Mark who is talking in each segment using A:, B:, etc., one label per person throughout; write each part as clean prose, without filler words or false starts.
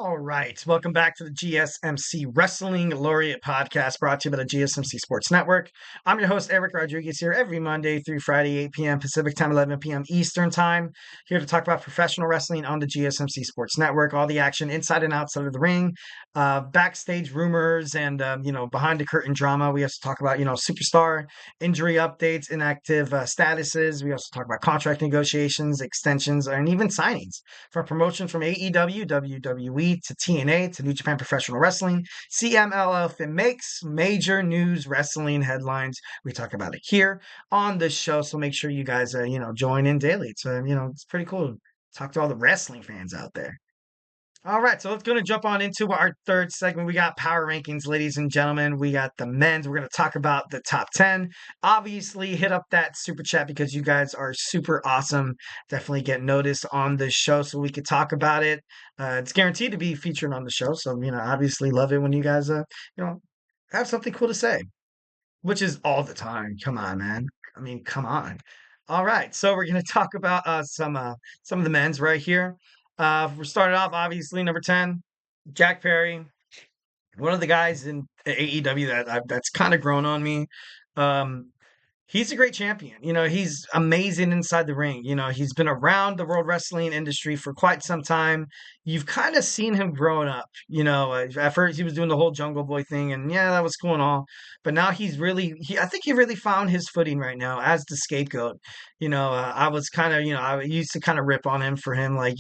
A: All right. Welcome back to the GSMC Wrestling Laureate podcast brought to you by the GSMC Sports Network. I'm your host, Eric Rodriguez, here every Monday through Friday, 8 p.m. Pacific time, 11 p.m. Eastern time. Here to talk about professional wrestling on the GSMC Sports Network, all the action inside and outside of the ring, backstage rumors, and, behind the curtain drama. We also talk about, superstar injury updates, inactive statuses. We also talk about contract negotiations, extensions, and even signings for promotions from AEW, WWE to TNA to New Japan Professional Wrestling. CMLL if it makes major news wrestling headlines. We talk about it here on the show. So make sure you guys, join in daily. It's pretty cool. Talk to all the wrestling fans out there. All right, so let's go and jump on into our third segment. We got power rankings, ladies and gentlemen. We got the men's. We're going to talk about the top 10. Obviously, hit up that super chat because you guys are super awesome. Definitely get noticed on this show so we could talk about it. It's guaranteed to be featured on the show. So, obviously love it when you guys, have something cool to say, which is all the time. Come on, man. I mean, come on. All right, so we're going to talk about some of the men's right here. We're started off, obviously, number 10, Jack Perry, one of the guys in AEW that's kind of grown on me. Um, He's a great champion. He's amazing inside the ring. He's been around the world wrestling industry for quite some time. You've kind of seen him growing up. At first he was doing the whole Jungle Boy thing, and yeah, that was cool and all. But now I think he really found his footing right now as the scapegoat. I was kind of, I used to kind of rip on him for him, like,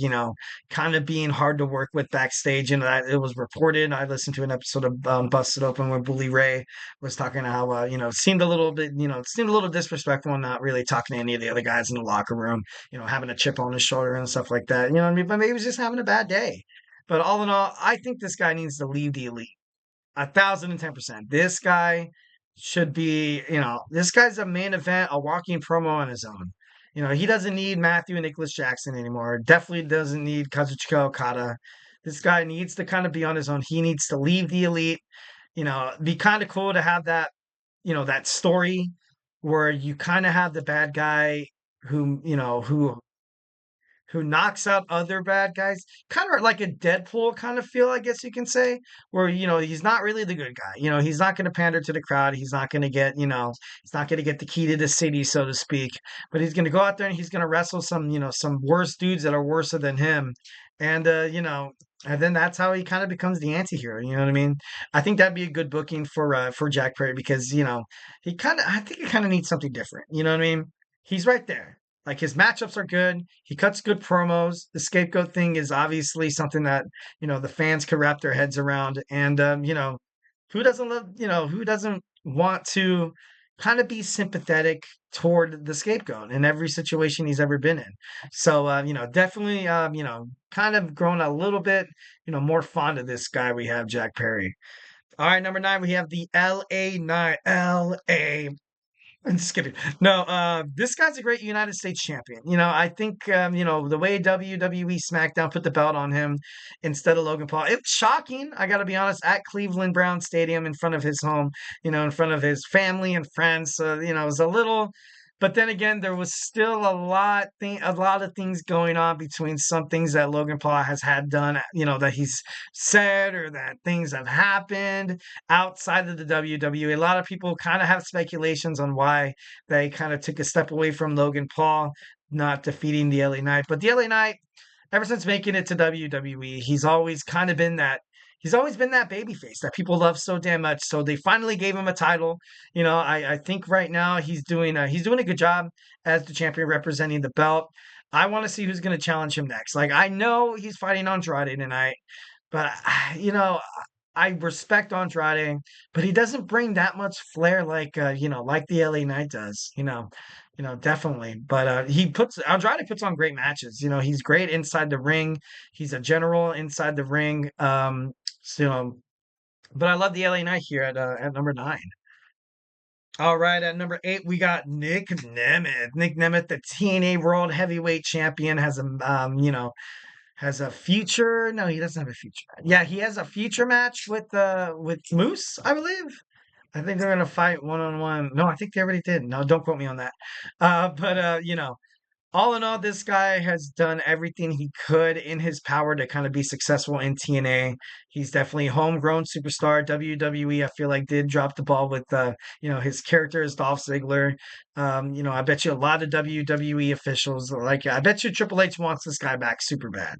A: kind of being hard to work with backstage. That it was reported. I listened to an episode of Busted Open where Bully Ray was talking how seemed a little bit seemed a little disrespectful and not really talking to any of the other guys in the locker room, having a chip on his shoulder and stuff like that. You know what I mean? But maybe he was just having a bad day. But all in all, I think this guy needs to leave the elite. 1,010%. This guy should be, this guy's a main event, a walking promo on his own. He doesn't need Matthew and Nicholas Jackson anymore. Definitely doesn't need Kazuchika Okada. This guy needs to kind of be on his own. He needs to leave the elite. It'd be kind of cool to have that, that story where you kind of have the bad guy who knocks out other bad guys, kind of like a Deadpool kind of feel, I guess you can say, where, he's not really the good guy. He's not going to pander to the crowd. He's not going to get, he's not going to get the key to the city, so to speak, but he's going to go out there and he's going to wrestle some worse dudes that are worse than him. And, and then that's how he kind of becomes the anti-hero. You know what I mean? I think that'd be a good booking for Jack Perry because, I think he kind of needs something different. You know what I mean? He's right there. Like his matchups are good. He cuts good promos. The scapegoat thing is obviously something that, the fans could wrap their heads around. And, who doesn't love, who doesn't want to kind of be sympathetic toward the scapegoat in every situation he's ever been in. So, definitely, kind of grown a little bit, more fond of this guy we have, Jack Perry. All right, number 9, we have the LA Knight. LA. I'm just kidding. No, this guy's a great United States champion. I think, the way WWE SmackDown put the belt on him instead of Logan Paul, it's shocking. I got to be honest, at Cleveland Brown Stadium in front of his home, in front of his family and friends. So, it was a little, but then again, there was still a lot of things going on between some things that Logan Paul has had done, that he's said or that things have happened outside of the WWE. A lot of people kind of have speculations on why they kind of took a step away from Logan Paul not defeating the LA Knight. But the LA Knight, ever since making it to WWE, he's always been that babyface that people love so damn much. So they finally gave him a title. I think right now he's doing a good job as the champion representing the belt. I want to see who's going to challenge him next. Like I know he's fighting Andrade tonight, but I respect Andrade, but he doesn't bring that much flair like like the LA Knight does. Definitely. But Andrade puts on great matches. He's great inside the ring. He's a general inside the ring. So, but I love the LA Knight here at number 9. All right, at number 8 we got Nick Nemeth. Nick Nemeth, the TNA World Heavyweight Champion, has a future. No, he doesn't have a future. Yeah, he has a future match with Moose, I believe. I think they're gonna fight 1-on-1. No, I think they already did. No, don't quote me on that. But All in all, this guy has done everything he could in his power to kind of be successful in TNA. He's definitely a homegrown superstar. WWE, I feel like, did drop the ball with his character as Dolph Ziggler. I bet you a lot of WWE officials, like, I bet you Triple H wants this guy back super bad.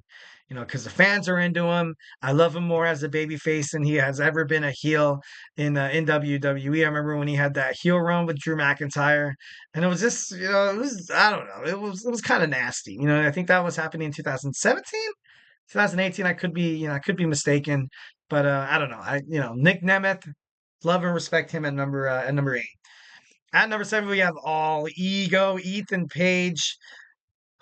A: Because the fans are into him. I love him more as a babyface than he has ever been a heel in WWE. I remember when he had that heel run with Drew McIntyre. And it was just, it was, I don't know, it was kind of nasty. I think that was happening in 2017, 2018. I could be mistaken, but I don't know. Nick Nemeth, love and respect him at number 8. At number 7, we have All Ego, Ethan Page.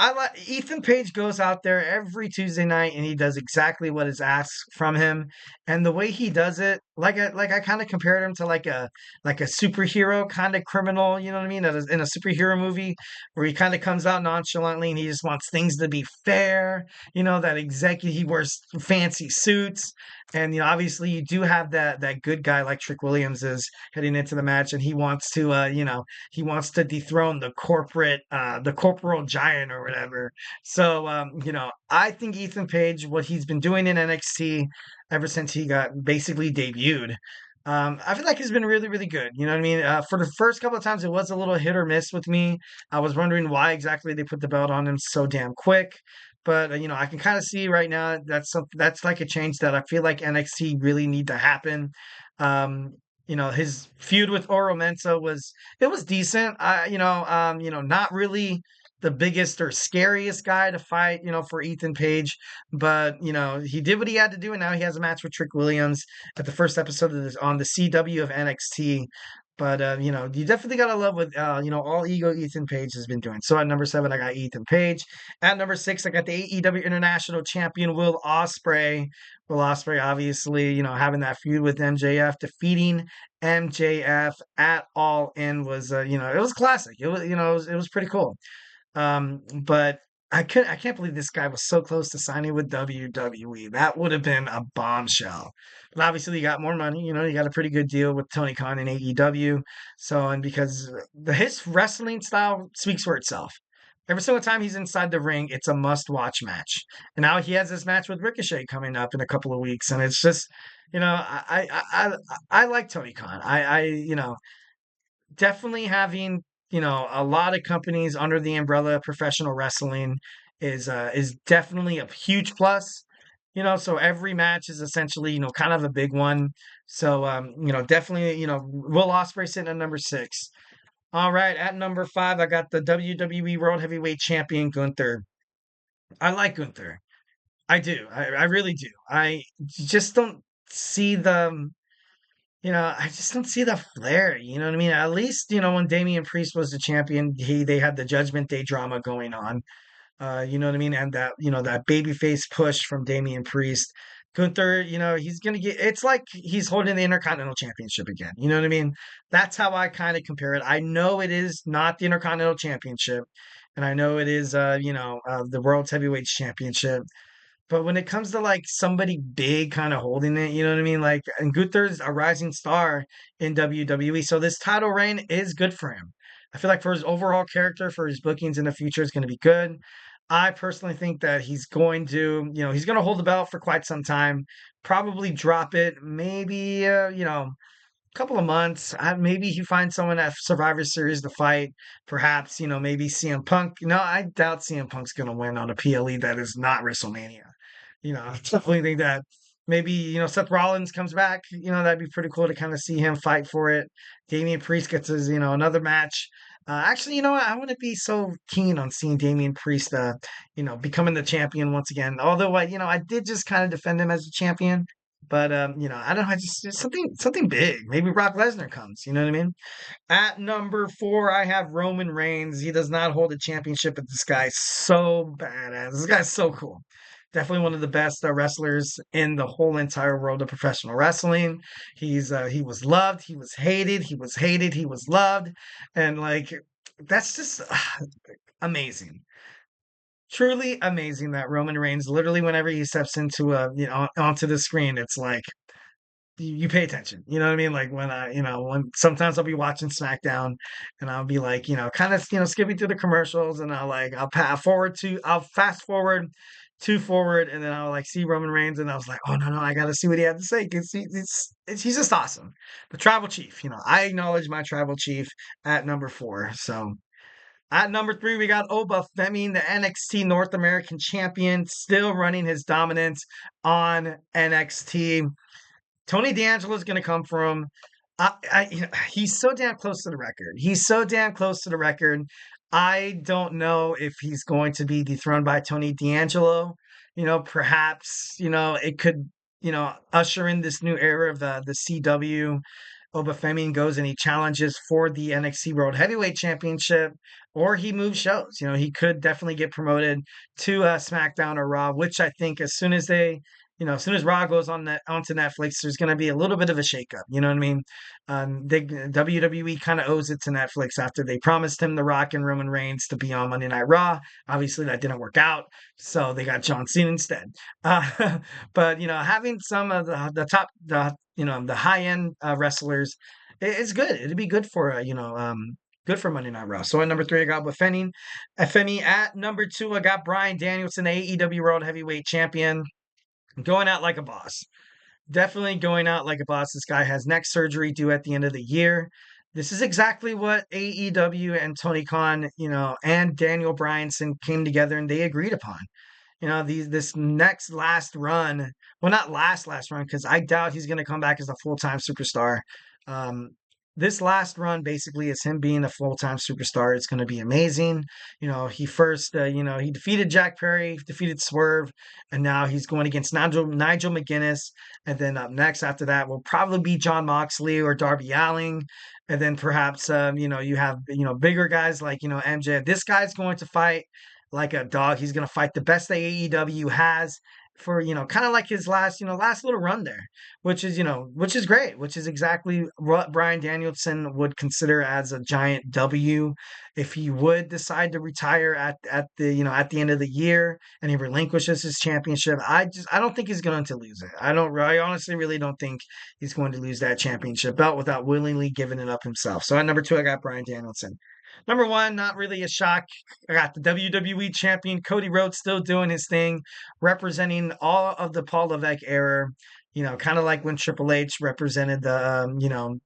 A: I like Ethan Page goes out there every Tuesday night and he does exactly what is asked from him. And the way he does it, like I kind of compared him to like a superhero kind of criminal, you know what I mean? In a superhero movie where he kind of comes out nonchalantly and he just wants things to be fair. That executive, he wears fancy suits. And obviously you do have that good guy like Trick Williams is heading into the match, and he wants to dethrone the corporal giant or whatever. So I think Ethan Page, what he's been doing in NXT ever since he got basically debuted, I feel like he's been really, really good. You know what I mean? For the first couple of times, it was a little hit or miss with me. I was wondering why exactly they put the belt on him so damn quick. But I can kind of see right now that's like a change that I feel like NXT really need to happen. Um, his feud with Oro Mensah was decent. Not really the biggest or scariest guy to fight, for Ethan Page, but he did what he had to do, and now he has a match with Trick Williams at the first episode of this on the CW of NXT. But you definitely gotta love what all ego Ethan Page has been doing. So at number 7, I got Ethan Page. At number 6, I got the AEW International Champion Will Ospreay. Will Ospreay, obviously, having that feud with MJF, defeating MJF at All In was, it was classic. It was pretty cool. But I can't believe this guy was so close to signing with WWE. That would have been a bombshell. But obviously, he got more money. He got a pretty good deal with Tony Khan and AEW. So, and because his wrestling style speaks for itself. Every single time he's inside the ring, it's a must-watch match. And now he has this match with Ricochet coming up in a couple of weeks, and it's just, I like Tony Khan. Definitely having a lot of companies under the umbrella of professional wrestling is definitely a huge plus. So every match is essentially kind of a big one. So definitely Will Ospreay sitting at number 6. All right, at number 5, I got the WWE World Heavyweight Champion Gunther. I like Gunther. I do. I really do. I just don't see I just don't see the flair. You know what I mean? At least, when Damian Priest was the champion, they had the Judgment Day drama going on. You know what I mean? And that babyface push from Damian Priest. Gunther, he's gonna get it's like he's holding the Intercontinental Championship again. You know what I mean? That's how I kind of compare it. I know it is not the Intercontinental Championship, and I know it is the World's Heavyweight Championship. But when it comes to like somebody big kind of holding it, you know what I mean? Like, and Gunther's a rising star in WWE, so this title reign is good for him. I feel like for his overall character, for his bookings in the future, it's going to be good. I personally think that he's going to hold the belt for quite some time, probably drop it, maybe, couple of months. Maybe he finds someone at Survivor Series to fight. Perhaps, maybe CM Punk. No, I doubt CM Punk's going to win on a PLE that is not WrestleMania. I definitely think that maybe, Seth Rollins comes back. That'd be pretty cool to kind of see him fight for it. Damian Priest gets his, another match. Actually, what? I wouldn't be so keen on seeing Damian Priest, becoming the champion once again. Although, I did just kind of defend him as a champion. But I don't know. Just something big. Maybe Brock Lesnar comes. You know what I mean? At number 4, I have Roman Reigns. He does not hold a championship, but this guy's so badass. This guy's so cool. Definitely one of the best wrestlers in the whole entire world of professional wrestling. He was loved, he was hated, he was hated, he was loved, and like that's just amazing. Truly amazing that Roman Reigns, literally, whenever he steps into onto the screen, it's like you pay attention. You know what I mean? Like when when sometimes I'll be watching SmackDown and I'll be like, kind of, skipping through the commercials and I'll fast forward to forward and then I'll like see Roman Reigns and I was like, oh no, I got to see what he had to say because he's just awesome. The tribal chief, I acknowledge my tribal chief at number 4. So at number 3, we got Oba Femi, the NXT North American champion, still running his dominance on NXT. Tony D'Angelo is going to come for him. He's so damn close to the record. He's so damn close to the record. I don't know if he's going to be dethroned by Tony D'Angelo. Perhaps, it could, usher in this new era of the CW. Obafemi goes and he challenges for the NXT World Heavyweight Championship, or he moves shows. He could definitely get promoted to SmackDown or Raw, which I think as soon as Raw goes onto Netflix, there's going to be a little bit of a shakeup. You know what I mean? WWE kind of owes it to Netflix after they promised him The Rock and Roman Reigns to be on Monday Night Raw. Obviously, that didn't work out, so they got John Cena instead. But having some of the top, the high end wrestlers, it's good. It'd be good for good for Monday Night Raw. So at number 3, I got Femi. Femi at number 2, I got Bryan Danielson, AEW World Heavyweight Champion. Going out like a boss. Definitely going out like a boss. This guy has neck surgery due at the end of the year. This is exactly what AEW and Tony Khan, and Daniel Bryanson came together and they agreed upon. This next last run, well, not last run, because I doubt he's going to come back as a full-time superstar. Um, this last run basically is him being a full-time superstar. It's going to be amazing. He first, he defeated Jack Perry, defeated Swerve, and now he's going against Nigel McGuinness. And then up next after that will probably be Jon Moxley or Darby Allin. And then perhaps, you have, bigger guys like, MJ. This guy's going to fight like a dog. He's going to fight the best that AEW has for, kind of like his last little run there, which is great, which is exactly what Bryan Danielson would consider as a giant W if he would decide to retire at the end of the year and he relinquishes his championship. I don't think he's going to lose it. I honestly really don't think he's going to lose that championship belt without willingly giving it up himself. So at number 2, I got Bryan Danielson. Number 1, not really a shock. I got the WWE Champion Cody Rhodes still doing his thing, representing all of the Paul Levesque era. Kind of like when Triple H represented the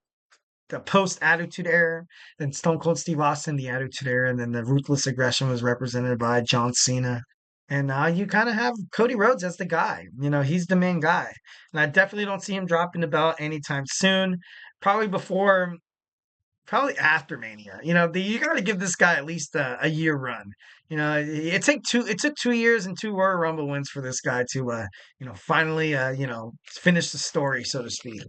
A: post Attitude Era, then Stone Cold Steve Austin, the Attitude Era, and then the Ruthless Aggression was represented by John Cena. And now you kind of have Cody Rhodes as the guy. He's the main guy. And I definitely don't see him dropping the belt anytime soon. Probably after Mania. You got to give this guy at least a year run. It took 2 years and 2 Royal Rumble wins for this guy to finally finish the story, so to speak.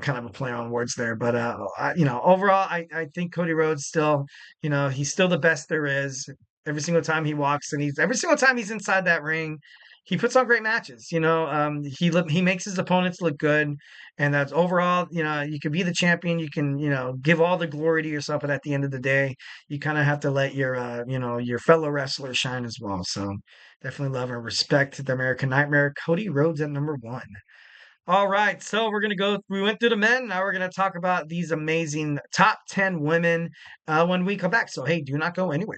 A: Kind of a play on words there, but overall, I think Cody Rhodes still, he's still the best there is. Every single time he walks and every single time he's inside that ring, he puts on great matches. He makes his opponents look good, and that's overall. You can be the champion. You can give all the glory to yourself, but at the end of the day, you kind of have to let your fellow wrestler shine as well. So definitely love and respect the American Nightmare, Cody Rhodes at number 1. All right, so we went through the men. Now we're going to talk about these amazing top 10 women when we come back. So, hey, do not go anywhere.